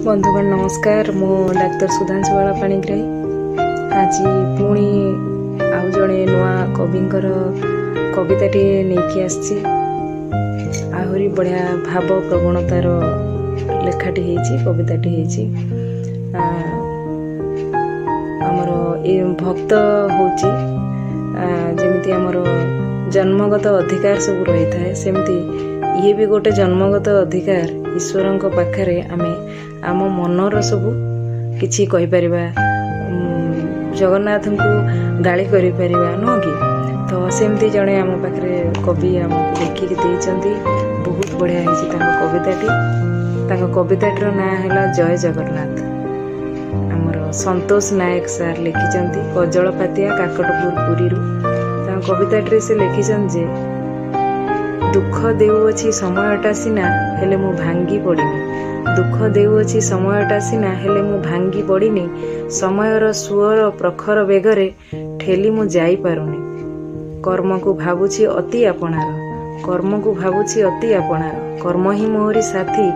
बंधुगण नमस्कार। मो डाक्टर सुधांशु बाला पाणिग्राही आज पुणी आउ जड़े नुआ कविंकर कविताटी नहीं आसी आहरी बढ़िया भाव प्रवणतार लेखाटी होती कविताटी होती आमर ए भक्त होची जेमिति आमर जन्मगत अधिकार सब रही थाए सेमती ये भी गोटे जन्मगत अधिकार ईश्वरन पाखरे आमे आम मनर सब किछि कहि परिबा जगन्नाथ को गाली करि परिबा नुह कि तो सेमती जड़े आम पाखरे कवि आमको लिखिक देइचंती बहुत बढ़िया होइछि तांको कविताटीर ना हैला जय जगन्नाथ। आमर संतोष नायक सार लिखिचंती कजलपातिया काकटपुर पुरीरू कविताटी से लिखिछन जे दुख देउअछि समयटा सिना हेले मु भांगी पड़िनी दुख देउअछि समयटा सिना हेले मु भांगी पड़िनी समयर सुअर प्रखर बेगरे ठेली मु जाई पारुनी कर्म को भाबुछि अति आपणार कर्म ही मोहरी साथी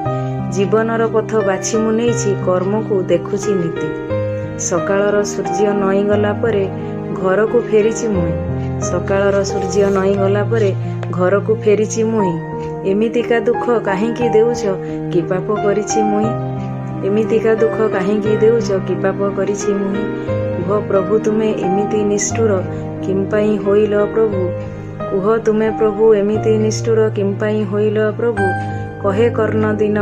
जीवनर पथ बाछि मु नेछि कर्म को देखुछि नीति सकाळर सूर्य नई गला परे घर को फेरिछि मुई सकाळर सूर्य नई गला परे घर को फेरिछि मुई एमितिका दुख काहेकि देउछ कि पाप करिछि मुई एमितिका दुख काहेकि देउछ कि पाप करिछि मुई कुह प्रभु तुमे एमिति निष्ठुर किंपाई होइल प्रभु कुह तुमे प्रभु एमिति निष्ठुर किंपाई होइल प्रभु कहे कर्ण दिन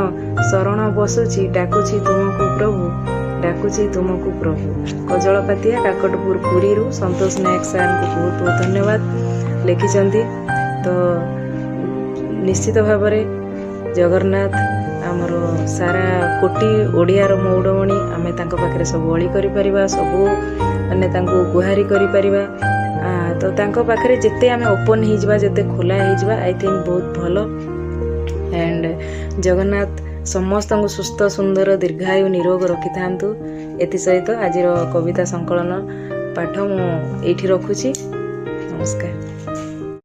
शरण बसुछि डाकुछि तुमको प्रभु। कजलपातिया काकटपुर पुरीरू संतोष नायक सार को बहुत बहुत धन्यवाद लिखिचंती। तो निश्चित भाव जगन्नाथ आमर सारा कोटी ओडियार मौडमणि आमे तांको पाखरे सब अली करि परिबा सब माने तांको गुहारी करि परिबा तो तांको पाखरे जेते आमे ओपन हो जावा जेते खोला हो जावा आई थिंक बहुत भलो एंड जगन्नाथ समस्त सुस्थ सुंदर दीर्घायु निरोग रखि थांतु। एति सहित आज कविता संकलन पाठ मु एठी रखुछि। नमस्कार।